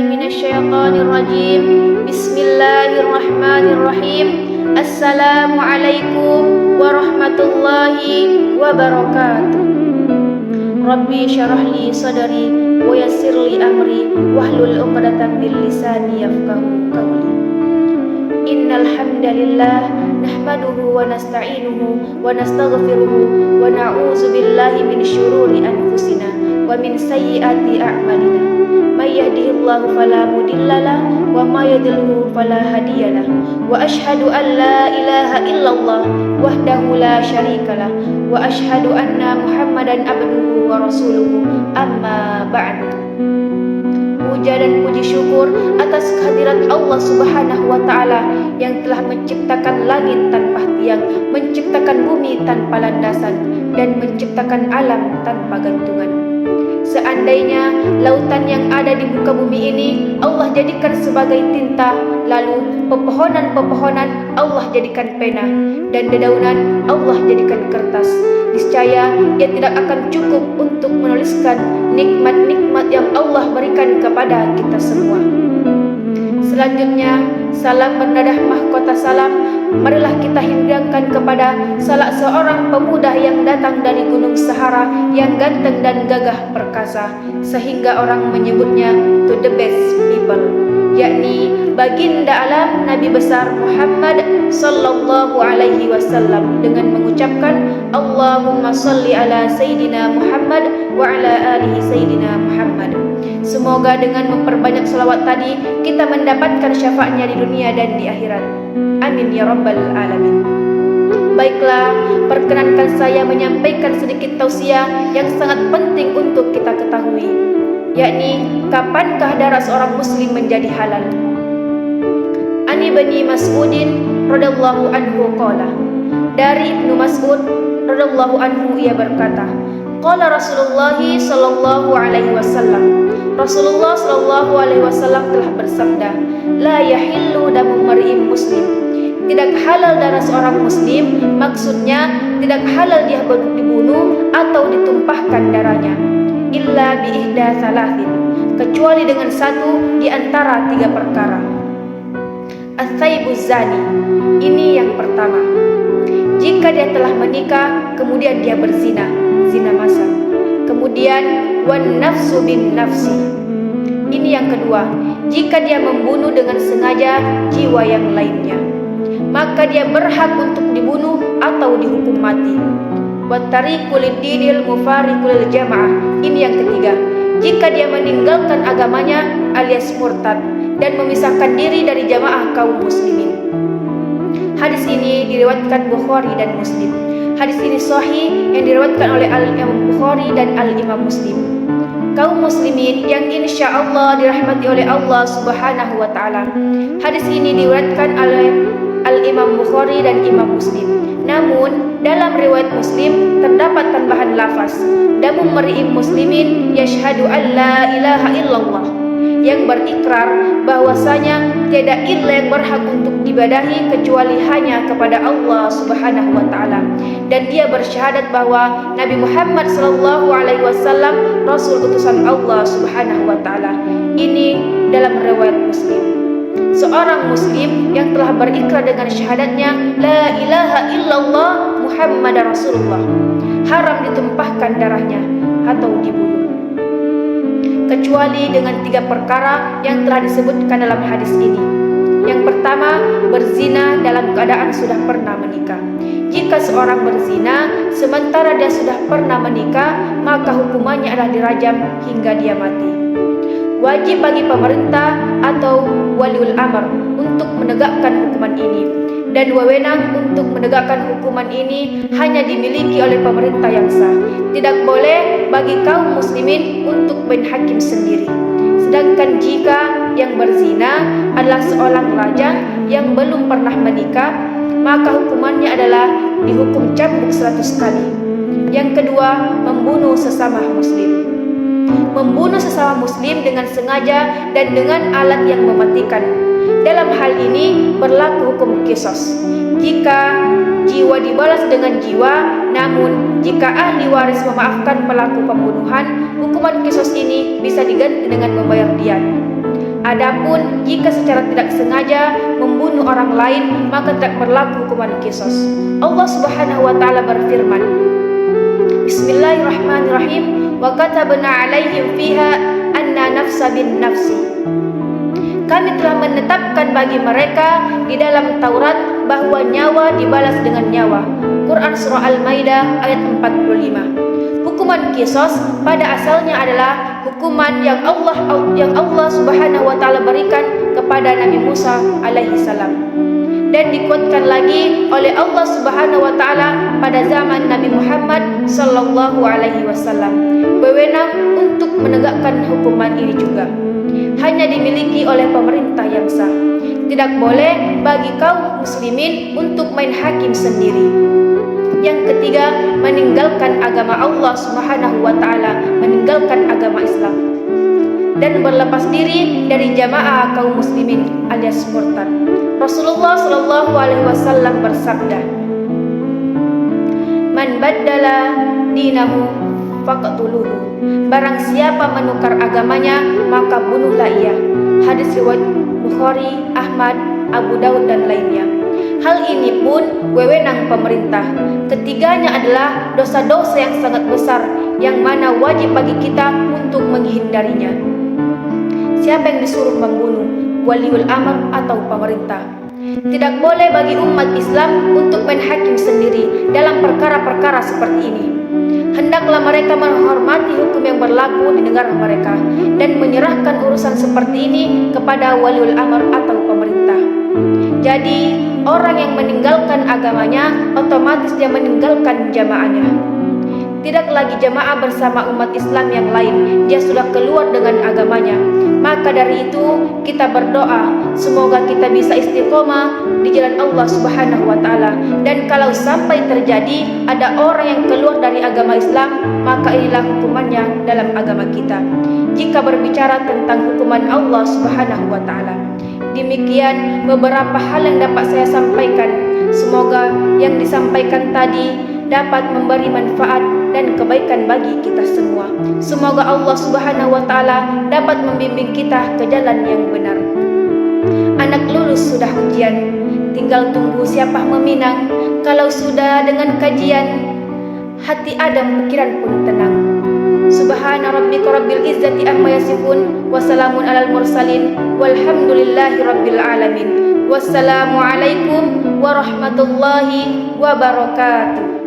minasyaitonirrajim. Bismillahirrahmanirrahim. Assalamualaikum warahmatullahi wabarakatuh. Rabbi syarah li sadri wa yassir li amri wahlul 'uqdatam min lisani yafqahu qawli. Innal hamdalillah nahmaduhu wa nasta'inuhu wa nastaghfiruhu wa na'udzu billahi min syururi anfusina wa min sayyiati a'malina. May yahdihillahu fala mudhillalah wa may yudhlilhu fala hadiyalah. Wa asyhadu an la ilaha illallah wahdahu la syarikalah wa asyhadu anna Muhammadan abduhu wa rasuluhu. Amma ba'du. Puja dan puji syukur atas kehadirat Allah Subhanahu wa ta'ala yang telah menciptakan langit tanpa tiang, menciptakan bumi tanpa landasan, dan menciptakan alam tanpa gantungan. Seandainya lautan yang ada di muka bumi ini Allah jadikan sebagai tinta, lalu pepohonan-pepohonan Allah jadikan pena, dan dedaunan Allah jadikan kertas, niscaya ia tidak akan cukup untuk menuliskan nikmat-nikmat yang Allah berikan kepada kita semua. Selanjutnya, salam bernadah mahkota salam marilah kita hidangkan kepada salah seorang pemuda yang datang dari Gunung Sahara, yang ganteng dan gagah perkasa, sehingga orang menyebutnya to the best people, yakni baginda alam Nabi besar Muhammad sallallahu alaihi wasallam, dengan mengucapkan Allahumma salli ala Sayyidina Muhammad wa ala alihi Sayyidina Muhammad. Semoga dengan memperbanyak salawat tadi kita mendapatkan syafaatnya di dunia dan di akhirat. Amin ya rabbal alamin. Baiklah, perkenankan saya menyampaikan sedikit tausiah yang sangat penting untuk kita ketahui, yakni kapankah darah seorang muslim menjadi halal. Ani bani Mas'udin radhiyallahu anhu qala, dari Ibnu Mas'ud radhiyallahu anhu ia berkata, qala Rasulullah sallallahu alaihi wasallam, Rasulullah sallallahu alaihi wasallam telah bersabda, la yahillu damu mar'in muslim, tidak halal darah seorang muslim, maksudnya tidak halal dia dibunuh atau ditumpahkan darahnya, illa bi ihda salatin, kecuali dengan satu di antara tiga perkara. As-saibuz zani, ini yang pertama, jika dia telah menikah kemudian dia berzina, zina masal. Kemudian wan nafsu bin nafsi, ini yang kedua, jika dia membunuh dengan sengaja jiwa yang lainnya, maka dia berhak untuk dibunuh atau dihukum mati. Wat tariqul dinil mufariqul jamaah, ini yang ketiga, jika dia meninggalkan agamanya alias murtad dan memisahkan diri dari jamaah kaum muslimin. Hadis ini diriwayatkan Bukhari dan Muslim. Hadis ini sahih yang diriwayatkan oleh Al-Imam Bukhari dan Al-Imam Muslim. Kaum muslimin yang insya Allah dirahmati oleh Allah Subhanahu wa ta'ala, hadis ini diriwayatkan oleh Al-Imam Bukhari dan Imam Muslim. Namun dalam riwayat Muslim terdapat tambahan lafaz, damu mar'in muslimin yashhadu an la ilaha illallah, yang berikrar bahwasanya tiada ilah yang berhak untuk diibadahi kecuali hanya kepada Allah Subhanahu wa ta'ala, dan dia bersyahadat bahwa Nabi Muhammad sallallahu alaihi wasallam rasul utusan Allah Subhanahu wa ta'ala. Ini dalam riwayat Muslim. Seorang muslim yang telah berikrar dengan syahadatnya la ilaha illallah Muhammad Rasulullah, haram ditumpahkan darahnya atau dibunuh, kecuali dengan tiga perkara yang telah disebutkan dalam hadis ini. Yang pertama, berzina dalam keadaan sudah pernah menikah. Jika seorang berzina sementara dia sudah pernah menikah, maka hukumannya adalah dirajam hingga dia mati. Wajib bagi pemerintah atau waliul amr untuk menegakkan hukuman ini, dan wewenang untuk menegakkan hukuman ini hanya dimiliki oleh pemerintah yang sah. Tidak boleh bagi kaum muslimin untuk main hakim sendiri. Sedangkan jika yang berzina adalah seorang lajang yang belum pernah menikah, maka hukumannya adalah dihukum cambuk 100 kali. Yang kedua, membunuh sesama muslim. Membunuh sesama muslim dengan sengaja dan dengan alat yang mematikan. Dalam hal ini berlaku hukum qisas. Jika jiwa dibalas dengan jiwa, namun jika ahli waris memaafkan pelaku pembunuhan, hukuman qisas ini bisa diganti dengan membayar diat. Adapun jika secara tidak sengaja membunuh orang lain, maka tidak berlaku hukuman qisas. Allah Subhanahu wa taala berfirman, Bismillahirrahmanirrahim, wa katabna 'alaihim fiha anna nafsa bin nafsi. Kami telah menetapkan bagi mereka di dalam Taurat bahwa nyawa dibalas dengan nyawa. Quran Surah Al-Maidah ayat 45. Hukuman qisas pada asalnya adalah hukuman yang Allah Subhanahu wa taala berikan kepada Nabi Musa alaihi salam, dan dikuatkan lagi oleh Allah Subhanahu wa taala pada zaman Nabi Muhammad sallallahu alaihi wasallam. Wewenang untuk menegakkan hukuman ini juga hanya dimiliki oleh pemerintah yang sah. Tidak boleh bagi kaum muslimin untuk main hakim sendiri. Yang ketiga, meninggalkan agama Allah Subhanahu wa taala, meninggalkan agama Islam dan berlepas diri dari jamaah kaum muslimin alias murtad. Rasulullah sallallahu alaihi wasallam bersabda, "Man baddala dinahu faqtuluhu." Barang siapa menukar agamanya, maka bunuhlah ia. Hadis riwayat Bukhari, Ahmad, Abu Daud dan lainnya. Hal ini pun wewenang pemerintah. Ketiganya adalah dosa-dosa yang sangat besar, yang mana wajib bagi kita untuk menghindarinya. Siapa yang disuruh membunuh? Waliul amr atau pemerintah. Tidak boleh bagi umat Islam untuk main hakim sendiri dalam perkara-perkara seperti ini. Hendaklah mereka menghormati hukum yang berlaku di negara mereka dan menyerahkan urusan seperti ini kepada waliul amr atau pemerintah. Jadi, orang yang meninggalkan agamanya otomatis dia meninggalkan jamaahnya. Tidak lagi jamaah bersama umat Islam yang lain, dia sudah keluar dengan agamanya. Maka dari itu kita berdoa semoga kita bisa istiqomah di jalan Allah Subhanahu wa taala. Dan kalau sampai terjadi ada orang yang keluar dari agama Islam, maka inilah hukumannya dalam agama kita. Jika berbicara tentang hukuman Allah Subhanahu wa taala, demikian beberapa hal yang dapat saya sampaikan. Semoga yang disampaikan tadi dapat memberi manfaat dan kebaikan bagi kita semua. Semoga Allah Subhanahu wa taala dapat membimbing kita ke jalan yang benar. Anak lulus sudah ujian, tinggal tunggu siapa meminang. Kalau sudah dengan kajian, hati adem pikiran pun tenang. Subhana rabbika rabbil izzati amma yasifun, wa salamun alal mursalin, walhamdulillahi rabbil alamin. Wassalamu alaikum warahmatullahi wabarakatuh.